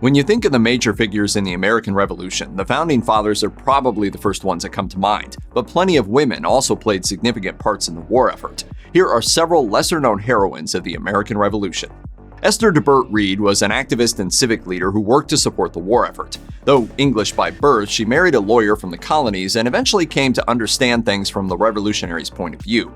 When you think of the major figures in the American Revolution, the Founding Fathers are probably the first ones that come to mind, but plenty of women also played significant parts in the war effort. Here are several lesser-known heroines of the American Revolution. Esther Reed was an activist and civic leader who worked to support the war effort. Though English by birth, she married a lawyer from the colonies and eventually came to understand things from the revolutionaries' point of view.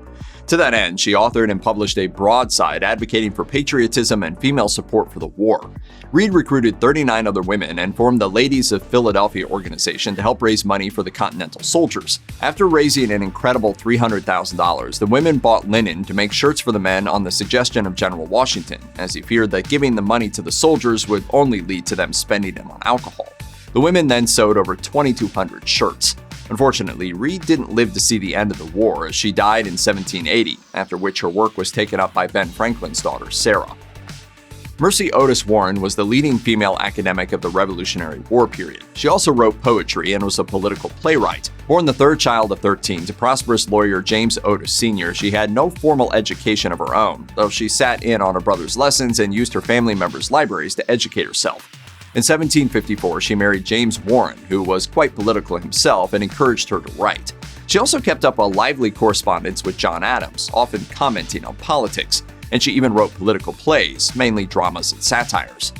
To that end, she authored and published a broadside advocating for patriotism and female support for the war. Reed recruited 39 other women and formed the Ladies of Philadelphia organization to help raise money for the Continental soldiers. After raising an incredible $300,000, the women bought linen to make shirts for the men on the suggestion of General Washington, as he feared that giving the money to the soldiers would only lead to them spending it on alcohol. The women then sewed over 2,200 shirts. Unfortunately, Reed didn't live to see the end of the war, as she died in 1780, after which her work was taken up by Ben Franklin's daughter, Sarah. Mercy Otis Warren was the leading female academic of the Revolutionary War period. She also wrote poetry and was a political playwright. Born the third child of 13 to prosperous lawyer James Otis Sr., she had no formal education of her own, though she sat in on her brother's lessons and used her family members' libraries to educate herself. In 1754, she married James Warren, who was quite political himself and encouraged her to write. She also kept up a lively correspondence with John Adams, often commenting on politics, and she even wrote political plays, mainly dramas and satires.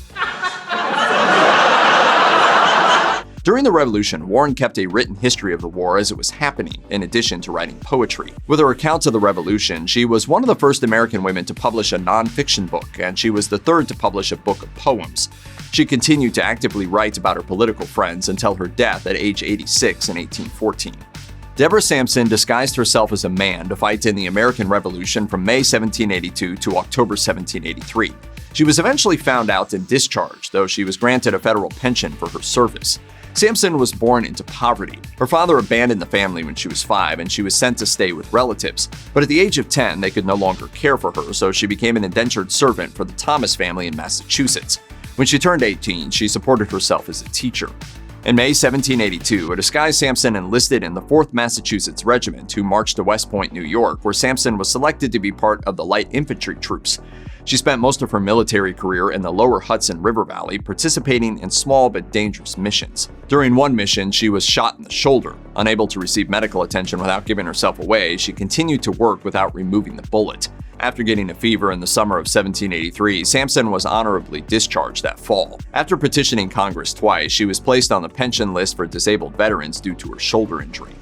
During the Revolution, Warren kept a written history of the war as it was happening, in addition to writing poetry. With her accounts of the Revolution, she was one of the first American women to publish a non-fiction book, and she was the third to publish a book of poems. She continued to actively write about her political friends until her death at age 86 in 1814. Deborah Sampson disguised herself as a man to fight in the American Revolution from May 1782 to October 1783. She was eventually found out and discharged, though she was granted a federal pension for her service. Sampson was born into poverty. Her father abandoned the family when she was 5, and she was sent to stay with relatives. But at the age of 10, they could no longer care for her, so she became an indentured servant for the Thomas family in Massachusetts. When she turned 18, she supported herself as a teacher. In May 1782, a disguised Sampson enlisted in the 4th Massachusetts Regiment, who marched to West Point, New York, where Sampson was selected to be part of the light infantry troops. She spent most of her military career in the lower Hudson River Valley, participating in small but dangerous missions. During one mission, she was shot in the shoulder. Unable to receive medical attention without giving herself away, she continued to work without removing the bullet. After getting a fever in the summer of 1783, Sampson was honorably discharged that fall. After petitioning Congress twice, she was placed on the pension list for disabled veterans due to her shoulder injury.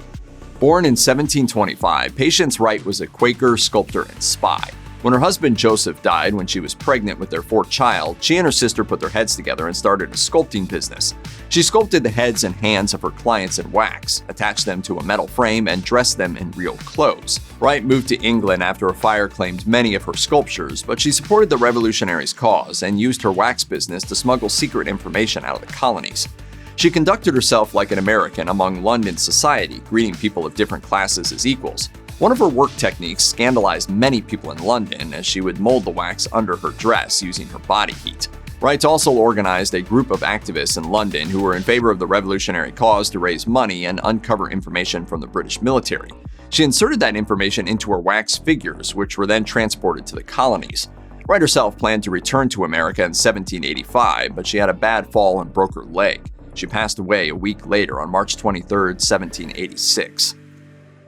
Born in 1725, Patience Wright was a Quaker, sculptor, and spy. When her husband Joseph died when she was pregnant with their 4th child, she and her sister put their heads together and started a sculpting business. She sculpted the heads and hands of her clients in wax, attached them to a metal frame, and dressed them in real clothes. Wright moved to England after a fire claimed many of her sculptures, but she supported the revolutionaries' cause and used her wax business to smuggle secret information out of the colonies. She conducted herself like an American among London society, greeting people of different classes as equals. One of her work techniques scandalized many people in London, as she would mold the wax under her dress using her body heat. Wright also organized a group of activists in London who were in favor of the revolutionary cause to raise money and uncover information from the British military. She inserted that information into her wax figures, which were then transported to the colonies. Wright herself planned to return to America in 1785, but she had a bad fall and broke her leg. She passed away a week later on March 23, 1786.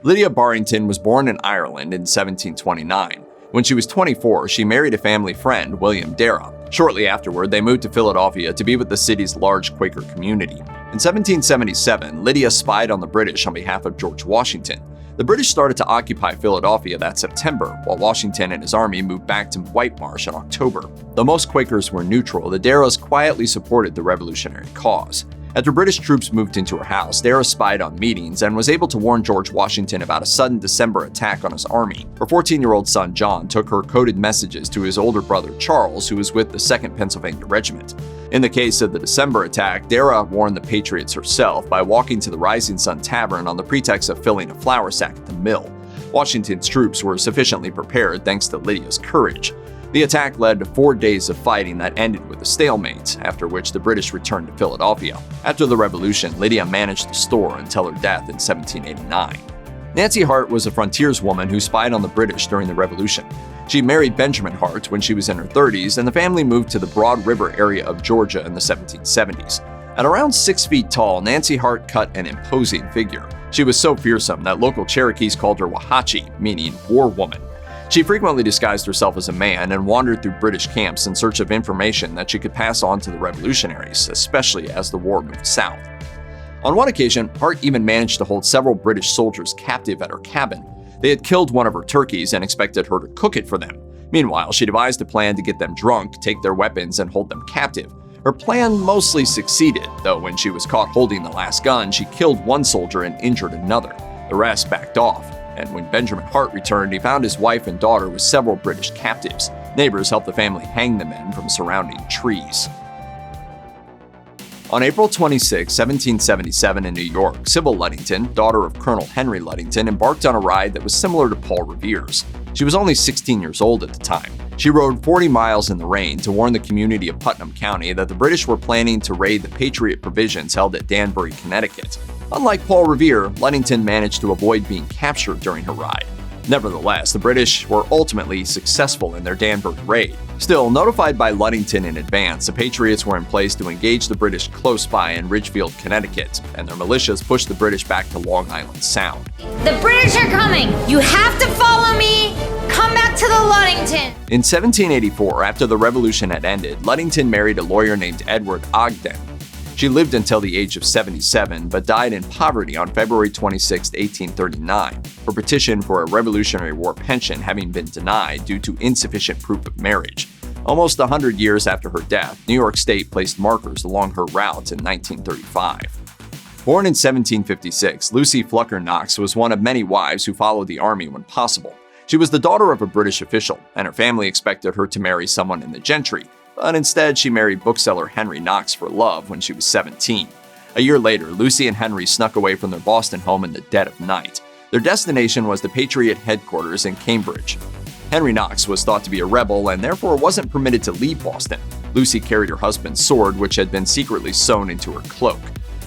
Lydia Darragh was born in Ireland in 1729. When she was 24, she married a family friend, William Darragh. Shortly afterward, they moved to Philadelphia to be with the city's large Quaker community. In 1777, Lydia spied on the British on behalf of George Washington. The British started to occupy Philadelphia that September, while Washington and his army moved back to White Marsh in October. Though most Quakers were neutral, the Darraghs quietly supported the revolutionary cause. After British troops moved into her house, Darragh spied on meetings and was able to warn George Washington about a sudden December attack on his army. Her 14-year-old son John took her coded messages to his older brother Charles, who was with the 2nd Pennsylvania Regiment. In the case of the December attack, Darragh warned the Patriots herself by walking to the Rising Sun Tavern on the pretext of filling a flour sack at the mill. Washington's troops were sufficiently prepared thanks to Lydia's courage. The attack led to 4 days of fighting that ended with a stalemate, after which the British returned to Philadelphia. After the Revolution, Lydia managed the store until her death in 1789. Nancy Hart was a frontierswoman who spied on the British during the Revolution. She married Benjamin Hart when she was in her 30s, and the family moved to the Broad River area of Georgia in the 1770s. At around 6 feet tall, Nancy Hart cut an imposing figure. She was so fearsome that local Cherokees called her Wahachi, meaning war woman. She frequently disguised herself as a man and wandered through British camps in search of information that she could pass on to the revolutionaries, especially as the war moved south. On one occasion, Hart even managed to hold several British soldiers captive at her cabin. They had killed one of her turkeys and expected her to cook it for them. Meanwhile, she devised a plan to get them drunk, take their weapons, and hold them captive. Her plan mostly succeeded, though when she was caught holding the last gun, she killed one soldier and injured another. The rest backed off, and when Benjamin Hart returned, he found his wife and daughter with several British captives. Neighbors helped the family hang the men from surrounding trees. On April 26, 1777 in New York, Sybil Ludington, daughter of Colonel Henry Ludington, embarked on a ride that was similar to Paul Revere's. She was only 16 years old at the time. She rode 40 miles in the rain to warn the community of Putnam County that the British were planning to raid the Patriot provisions held at Danbury, Connecticut. Unlike Paul Revere, Ludington managed to avoid being captured during her ride. Nevertheless, the British were ultimately successful in their Danbury raid. Still, notified by Ludington in advance, the Patriots were in place to engage the British close by in Ridgefield, Connecticut, and their militias pushed the British back to Long Island Sound. The British are coming! You have to follow me! Come back to the Ludington! In 1784, after the Revolution had ended, Ludington married a lawyer named Edward Ogden. She lived until the age of 77, but died in poverty on February 26, 1839. Her petition for a Revolutionary War pension having been denied due to insufficient proof of marriage. Almost 100 years after her death, New York State placed markers along her route in 1935. Born in 1756, Lucy Flucker Knox was one of many wives who followed the army when possible. She was the daughter of a British official, and her family expected her to marry someone in the gentry. But instead, she married bookseller Henry Knox for love when she was 17. A year later, Lucy and Henry snuck away from their Boston home in the dead of night. Their destination was the Patriot headquarters in Cambridge. Henry Knox was thought to be a rebel and therefore wasn't permitted to leave Boston. Lucy carried her husband's sword, which had been secretly sewn into her cloak.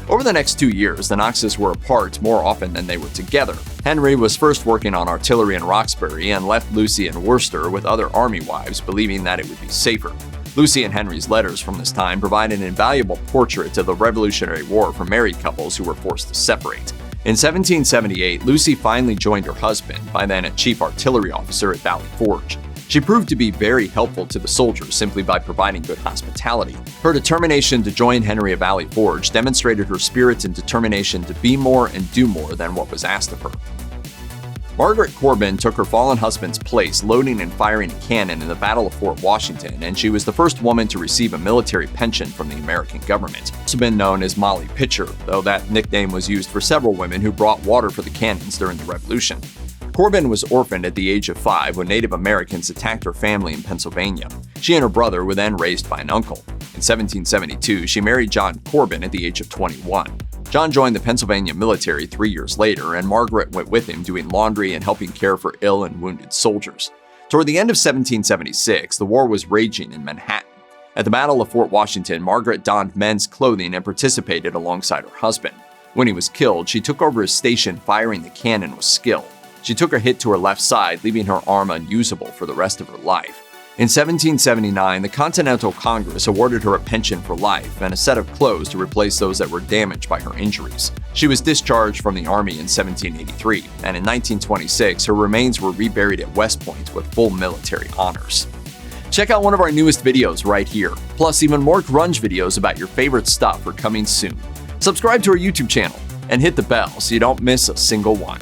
Over the next 2 years, the Knoxes were apart more often than they were together. Henry was first working on artillery in Roxbury and left Lucy in Worcester with other army wives, believing that it would be safer. Lucy and Henry's letters from this time provide an invaluable portrait of the Revolutionary War for married couples who were forced to separate. In 1778, Lucy finally joined her husband, by then a chief artillery officer at Valley Forge. She proved to be very helpful to the soldiers simply by providing good hospitality. Her determination to join Henry at Valley Forge demonstrated her spirit and determination to be more and do more than what was asked of her. Margaret Corbin took her fallen husband's place loading and firing a cannon in the Battle of Fort Washington, and she was the first woman to receive a military pension from the American government. She's also been known as Molly Pitcher, though that nickname was used for several women who brought water for the cannons during the Revolution. Corbin was orphaned at the age of 5 when Native Americans attacked her family in Pennsylvania. She and her brother were then raised by an uncle. In 1772, she married John Corbin at the age of 21. John joined the Pennsylvania military 3 years later, and Margaret went with him doing laundry and helping care for ill and wounded soldiers. Toward the end of 1776, the war was raging in Manhattan. At the Battle of Fort Washington, Margaret donned men's clothing and participated alongside her husband. When he was killed, she took over his station firing the cannon with skill. She took a hit to her left side, leaving her arm unusable for the rest of her life. In 1779, the Continental Congress awarded her a pension for life and a set of clothes to replace those that were damaged by her injuries. She was discharged from the Army in 1783, and in 1926, her remains were reburied at West Point with full military honors. Check out one of our newest videos right here. Plus, even more grunge videos about your favorite stuff are coming soon. Subscribe to our YouTube channel and hit the bell so you don't miss a single one.